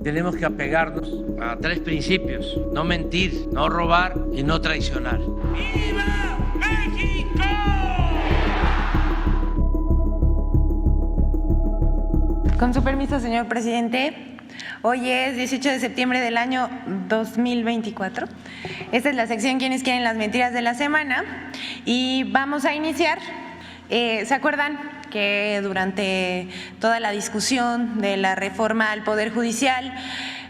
tenemos que apegarnos a 3 principios: no mentir, no robar y no traicionar. ¡Viva México! Con su permiso, señor presidente. Hoy es 18 de septiembre del año 2024. Esta es la sección ¿Quiénes quieren las mentiras de la semana? Y vamos a iniciar. ¿Se acuerdan que durante toda la discusión de la reforma al Poder Judicial,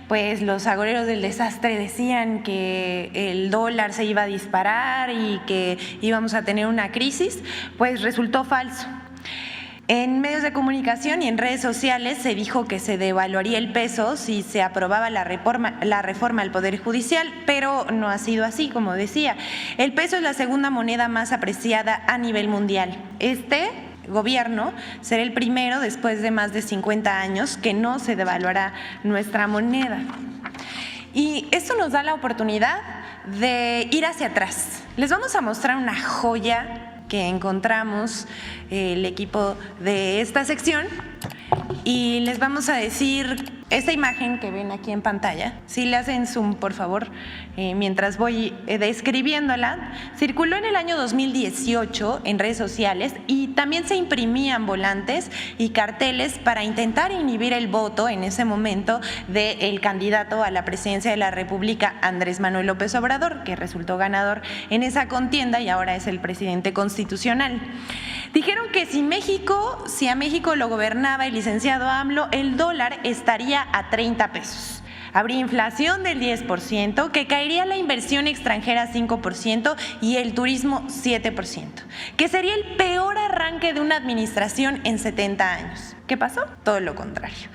pues los agoreros del desastre decían que el dólar se iba a disparar y que íbamos a tener una crisis? Pues resultó falso. En medios de comunicación y en redes sociales se dijo que se devaluaría el peso si se aprobaba la reforma al Poder Judicial, pero no ha sido así, como decía. El peso es la segunda moneda más apreciada a nivel mundial. Este gobierno será el primero después de más de 50 años que no se devaluará nuestra moneda. Y esto nos da la oportunidad de ir hacia atrás. Les vamos a mostrar una joya que encontramos el equipo de esta sección y les vamos a decir esta imagen que ven aquí en pantalla. Si le hacen zoom, por favor, mientras voy describiéndola. Circuló en el año 2018 en redes sociales y también se imprimían volantes y carteles para intentar inhibir el voto en ese momento del candidato a la presidencia de la República, Andrés Manuel López Obrador, que resultó ganador en esa contienda y ahora es el presidente constitucional. Dijeron que si a México lo gobernaba el licenciado AMLO, el dólar estaría a 30 pesos. Habría inflación del 10%, que caería la inversión extranjera 5% y el turismo 7%, que sería el peor arranque de una administración en 70 años. ¿Qué pasó? Todo lo contrario.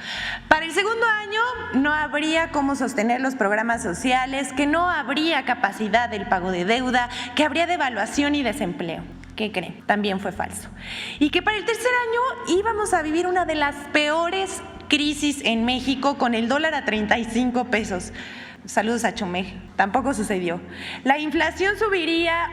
Para el segundo año no habría cómo sostener los programas sociales, que no habría capacidad del pago de deuda, que habría devaluación y desempleo. ¿Qué creen? También fue falso. Y que para el tercer año íbamos a vivir una de las peores crisis en México con el dólar a 35 pesos. Saludos a Chumel. Tampoco sucedió. La inflación subiría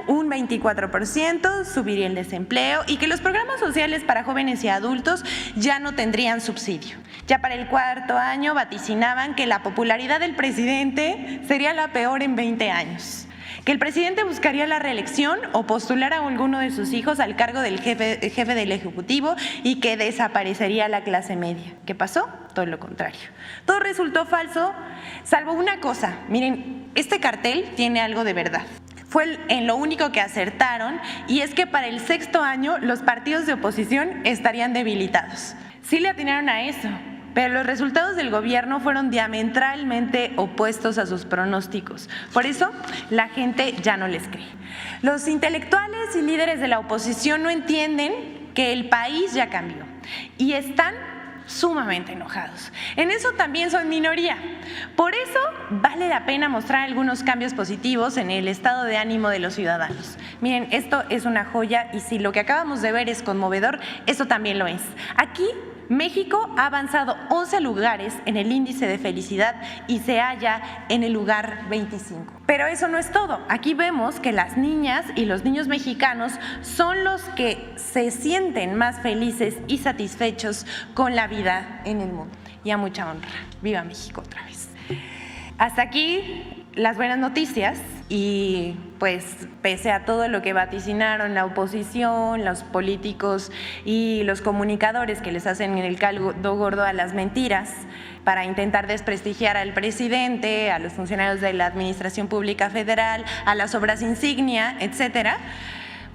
un 24%, subiría el desempleo y que los programas sociales para jóvenes y adultos ya no tendrían subsidio. Ya para el cuarto año vaticinaban que la popularidad del presidente sería la peor en 20 años. Que el presidente buscaría la reelección o postular a alguno de sus hijos al cargo del jefe del Ejecutivo y que desaparecería la clase media. ¿Qué pasó? Todo lo contrario. Todo resultó falso, salvo una cosa. Miren, este cartel tiene algo de verdad. Fue en lo único que acertaron, y es que para el sexto año los partidos de oposición estarían debilitados. Sí le atinaron a eso, pero los resultados del gobierno fueron diametralmente opuestos a sus pronósticos. Por eso, la gente ya no les cree. Los intelectuales y líderes de la oposición no entienden que el país ya cambió y están sumamente enojados. En eso también son minoría. Por eso vale la pena mostrar algunos cambios positivos en el estado de ánimo de los ciudadanos. Miren, esto es una joya y si lo que acabamos de ver es conmovedor, eso también lo es. Aquí México ha avanzado 11 lugares en el índice de felicidad y se halla en el lugar 25. Pero eso no es todo. Aquí vemos que las niñas y los niños mexicanos son los que se sienten más felices y satisfechos con la vida en el mundo. Y a mucha honra. ¡Viva México otra vez! Hasta aquí las buenas noticias. Y pues pese a todo lo que vaticinaron la oposición, los políticos y los comunicadores que les hacen el caldo gordo a las mentiras para intentar desprestigiar al presidente, a los funcionarios de la Administración Pública Federal, a las obras insignia, etcétera,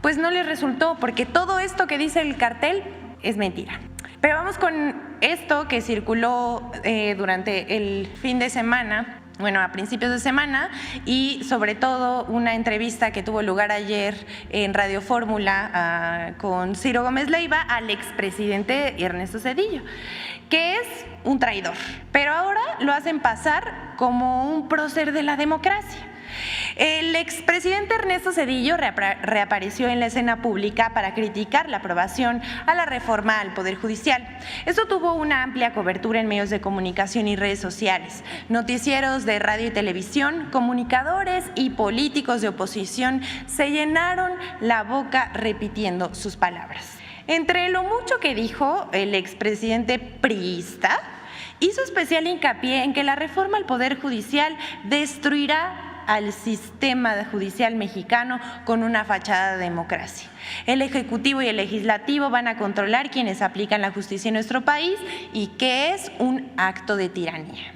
pues no les resultó, porque todo esto que dice el cartel es mentira. Pero vamos con esto que circuló durante el fin de semana. Bueno, a principios de semana, y sobre todo una entrevista que tuvo lugar ayer en Radio Fórmula con Ciro Gómez Leiva al expresidente Ernesto Zedillo, que es un traidor, pero ahora lo hacen pasar como un prócer de la democracia. El expresidente Ernesto Zedillo reapareció en la escena pública para criticar la aprobación a la reforma al Poder Judicial. Esto tuvo una amplia cobertura en medios de comunicación y redes sociales, noticieros de radio y televisión, comunicadores y políticos de oposición se llenaron la boca repitiendo sus palabras. Entre lo mucho que dijo el expresidente priista hizo especial hincapié en que la reforma al Poder Judicial destruirá al sistema judicial mexicano con una fachada de democracia. El Ejecutivo y el Legislativo van a controlar quienes aplican la justicia en nuestro país y que es un acto de tiranía.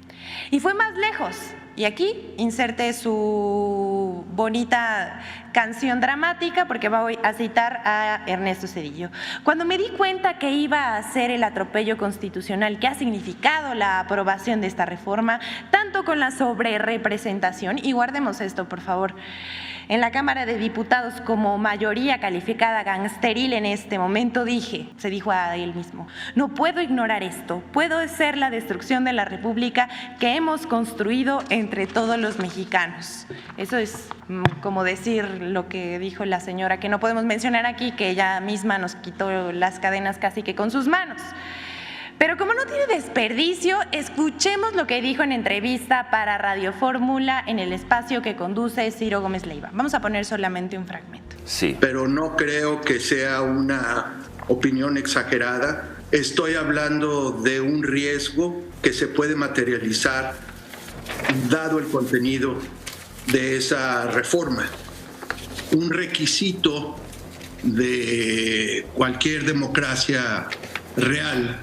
Y fue más lejos. Y aquí inserte su bonita canción dramática porque voy a citar a Ernesto Zedillo. Cuando me di cuenta que iba a ser el atropello constitucional que ha significado la aprobación de esta reforma, tanto con la sobrerepresentación, y guardemos esto por favor, en la Cámara de Diputados como mayoría calificada gangsteril en este momento, se dijo a él mismo, no puedo ignorar esto, puedo ser la destrucción de la República que hemos construido entre todos los mexicanos. Eso es como decir lo que dijo la señora, que no podemos mencionar aquí, que ella misma nos quitó las cadenas casi que con sus manos. Pero como no tiene desperdicio, escuchemos lo que dijo en entrevista para Radio Fórmula en el espacio que conduce Ciro Gómez Leiva. Vamos a poner solamente un fragmento. Sí. Pero no creo que sea una opinión exagerada. Estoy hablando de un riesgo que se puede materializar dado el contenido de esa reforma. Un requisito de cualquier democracia real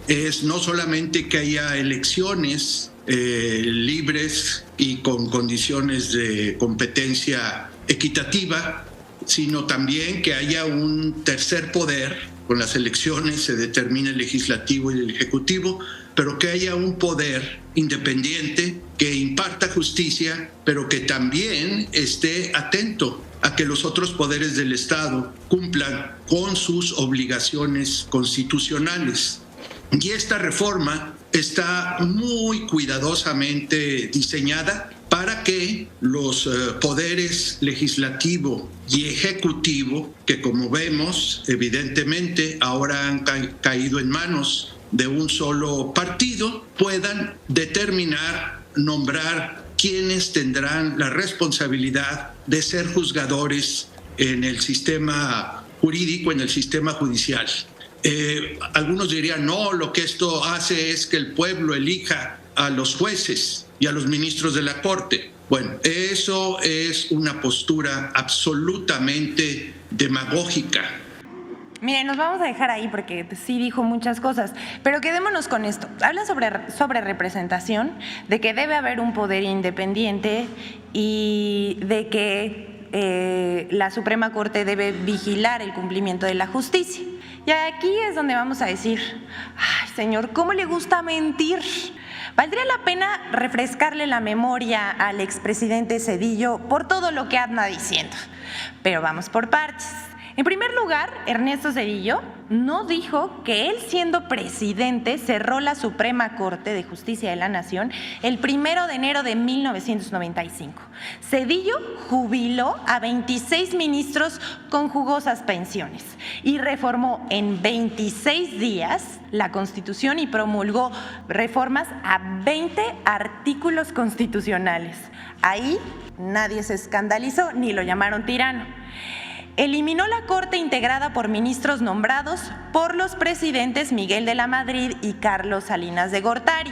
es no solamente que haya elecciones libres y con condiciones de competencia equitativa, sino también que haya un tercer poder. Con las elecciones se determina el legislativo y el ejecutivo, pero que haya un poder independiente que imparta justicia, pero que también esté atento a que los otros poderes del Estado cumplan con sus obligaciones constitucionales. Y esta reforma está muy cuidadosamente diseñada para que los poderes legislativo y ejecutivo, que como vemos evidentemente ahora han caído en manos de un solo partido, puedan determinar, nombrar quienes tendrán la responsabilidad de ser juzgadores en el sistema jurídico, en el sistema judicial. Algunos dirían, no, lo que esto hace es que el pueblo elija a los jueces y a los ministros de la Corte. Bueno, eso es una postura absolutamente demagógica. Miren, nos vamos a dejar ahí porque sí dijo muchas cosas, pero quedémonos con esto. Habla sobre representación, de que debe haber un poder independiente y de que la Suprema Corte debe vigilar el cumplimiento de la justicia. Y aquí es donde vamos a decir, ay, señor, ¿cómo le gusta mentir? Valdría la pena refrescarle la memoria al expresidente Zedillo por todo lo que anda diciendo, pero vamos por partes. En primer lugar, Ernesto Zedillo no dijo que él, siendo presidente, cerró la Suprema Corte de Justicia de la Nación el 1 de enero de 1995. Zedillo jubiló a 26 ministros con jugosas pensiones y reformó en 26 días la Constitución y promulgó reformas a 20 artículos constitucionales. Ahí nadie se escandalizó ni lo llamaron tirano. Eliminó la Corte integrada por ministros nombrados por los presidentes Miguel de la Madrid y Carlos Salinas de Gortari.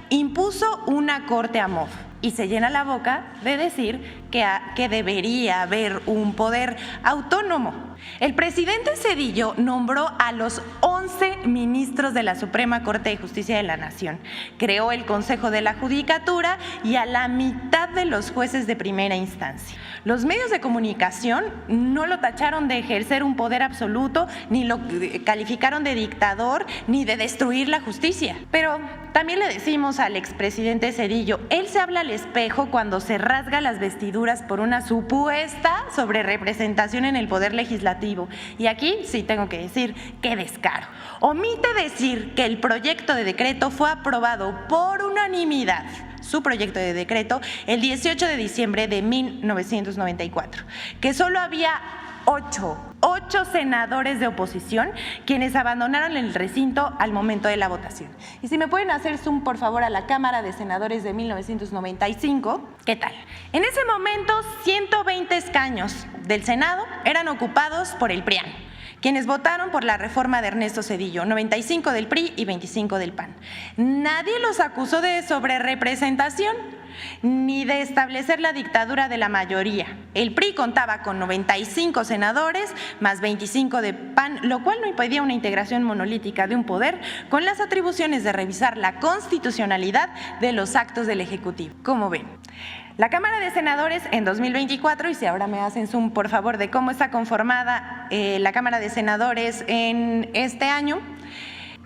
Impuso una Corte a modo y se llena la boca de decir que debería haber un poder autónomo. El presidente Zedillo nombró a los 11 ministros de la Suprema Corte de Justicia de la Nación, creó el Consejo de la Judicatura y a la mitad de los jueces de primera instancia. Los medios de comunicación no lo tacharon de ejercer un poder absoluto, ni lo calificaron de dictador, ni de destruir la justicia. Pero también le decimos al expresidente Zedillo, él se habla al espejo cuando se rasga las vestiduras por una supuesta sobrerepresentación en el poder legislativo. Y aquí sí tengo que decir, qué descaro. Omite decir que el proyecto de decreto fue aprobado por unanimidad, su proyecto de decreto, el 18 de diciembre de 1994, que solo había 8 senadores de oposición quienes abandonaron el recinto al momento de la votación. Y si me pueden hacer zoom, por favor, a la Cámara de Senadores de 1995, ¿qué tal? En ese momento, 120 escaños del Senado eran ocupados por el PRIAN, quienes votaron por la reforma de Ernesto Zedillo, 95 del PRI y 25 del PAN. Nadie los acusó de sobrerepresentación ni de establecer la dictadura de la mayoría. El PRI contaba con 95 senadores más 25 de PAN, lo cual no impedía una integración monolítica de un poder con las atribuciones de revisar la constitucionalidad de los actos del Ejecutivo. ¿Cómo ven? La Cámara de Senadores en 2024, y si ahora me hacen zoom por favor de cómo está conformada la Cámara de Senadores en este año.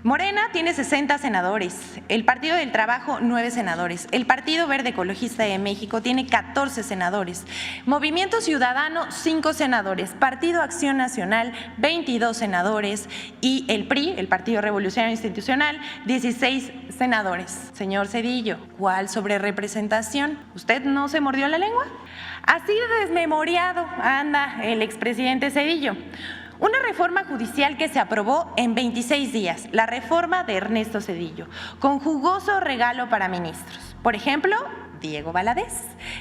Morena tiene 60 senadores, el Partido del Trabajo 9 senadores, el Partido Verde Ecologista de México tiene 14 senadores, Movimiento Ciudadano 5 senadores, Partido Acción Nacional 22 senadores y el PRI, el Partido Revolucionario Institucional, 16 senadores. Señor Zedillo, ¿cuál sobrerepresentación? ¿Usted no se mordió la lengua? Así de desmemoriado anda el expresidente Zedillo. Una reforma judicial que se aprobó en 26 días, la reforma de Ernesto Zedillo, con jugoso regalo para ministros. Por ejemplo, Diego Valadez,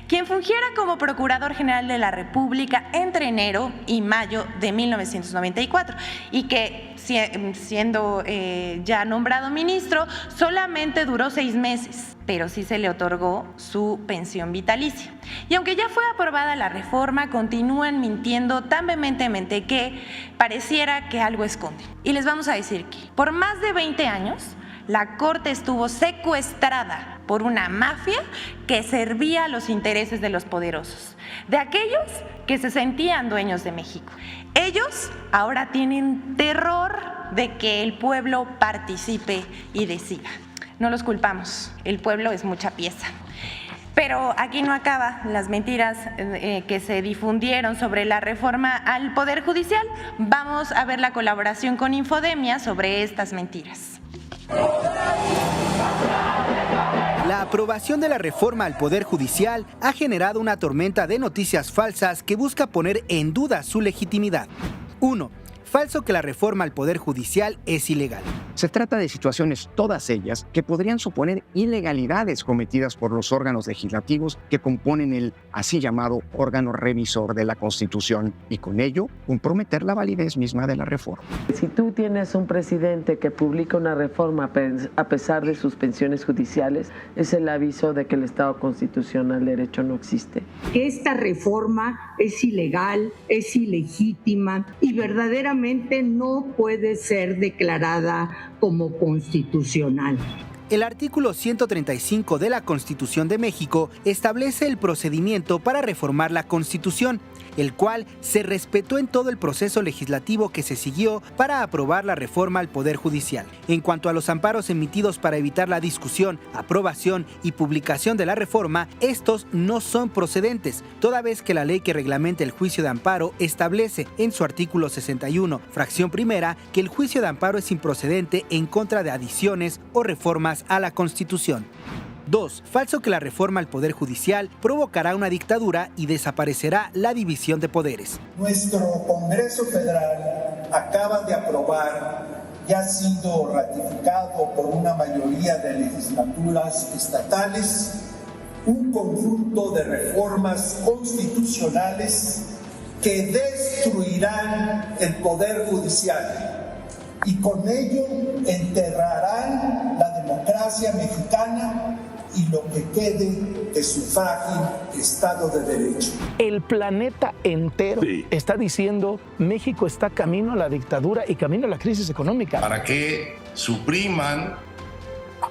quien fungiera como Procurador General de la República entre enero y mayo de 1994 y que, siendo ya nombrado ministro, solamente duró 6 meses, pero sí se le otorgó su pensión vitalicia. Y aunque ya fue aprobada la reforma, continúan mintiendo tan vehementemente que pareciera que algo esconden. Y les vamos a decir que por más de 20 años, la Corte estuvo secuestrada por una mafia que servía a los intereses de los poderosos, de aquellos que se sentían dueños de México. Ellos ahora tienen terror de que el pueblo participe y decida. No los culpamos, el pueblo es mucha pieza. Pero aquí no acaban las mentiras que se difundieron sobre la reforma al Poder Judicial. Vamos a ver la colaboración con Infodemia sobre estas mentiras. La aprobación de la reforma al Poder Judicial ha generado una tormenta de noticias falsas que busca poner en duda su legitimidad. 1. Falso que la reforma al Poder Judicial es ilegal. Se trata de situaciones, todas ellas, que podrían suponer ilegalidades cometidas por los órganos legislativos que componen el así llamado órgano revisor de la Constitución y con ello comprometer la validez misma de la reforma. Si tú tienes un presidente que publica una reforma a pesar de suspensiones judiciales, es el aviso de que el Estado constitucional de derecho no existe. Esta reforma es ilegal, es ilegítima y verdaderamente no puede ser declarada como constitucional. El artículo 135 de la Constitución de México establece el procedimiento para reformar la Constitución, el cual se respetó en todo el proceso legislativo que se siguió para aprobar la reforma al Poder Judicial. En cuanto a los amparos emitidos para evitar la discusión, aprobación y publicación de la reforma, estos no son procedentes, toda vez que la ley que reglamenta el juicio de amparo establece en su artículo 61, fracción primera, que el juicio de amparo es improcedente en contra de adiciones o reformas a la Constitución. 2. Falso que la reforma al Poder Judicial provocará una dictadura y desaparecerá la división de poderes. Nuestro Congreso Federal acaba de aprobar y ha sido ratificado por una mayoría de legislaturas estatales un conjunto de reformas constitucionales que destruirán el Poder Judicial y con ello enterrarán la democracia mexicana y lo que quede de su frágil Estado de Derecho. El planeta entero está diciendo México está camino a la dictadura y camino a la crisis económica. Para que supriman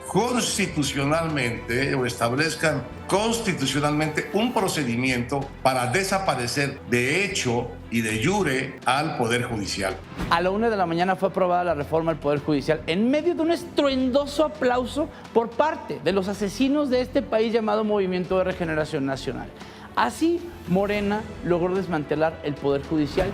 constitucionalmente o establezcan constitucionalmente un procedimiento para desaparecer de hecho y de jure al Poder Judicial. A la 1 de la mañana fue aprobada la reforma del Poder Judicial en medio de un estruendoso aplauso por parte de los asesinos de este país llamado Movimiento de Regeneración Nacional. Así, Morena logró desmantelar el Poder Judicial.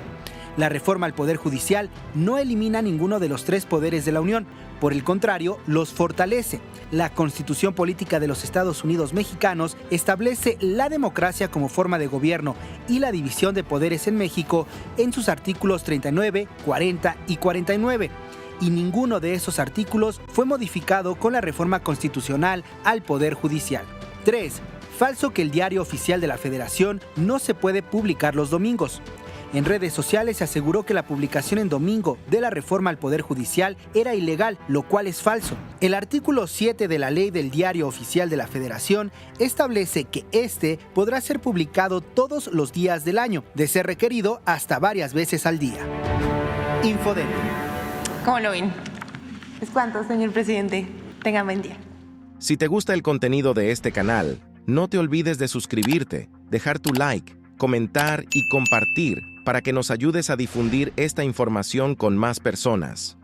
La reforma al Poder Judicial no elimina ninguno de los 3 poderes de la Unión. Por el contrario, los fortalece. La Constitución Política de los Estados Unidos Mexicanos establece la democracia como forma de gobierno y la división de poderes en México en sus artículos 39, 40 y 49. Y ninguno de esos artículos fue modificado con la reforma constitucional al Poder Judicial. 3. Falso que el Diario Oficial de la Federación no se puede publicar los domingos. En redes sociales se aseguró que la publicación en domingo de la reforma al Poder Judicial era ilegal, lo cual es falso. El artículo 7 de la Ley del Diario Oficial de la Federación establece que este podrá ser publicado todos los días del año, de ser requerido hasta varias veces al día. Infodem. ¿Cómo lo ven? Es cuanto, señor presidente. Tenga buen día. Si te gusta el contenido de este canal, no te olvides de suscribirte, dejar tu like, comentar y compartir para que nos ayudes a difundir esta información con más personas.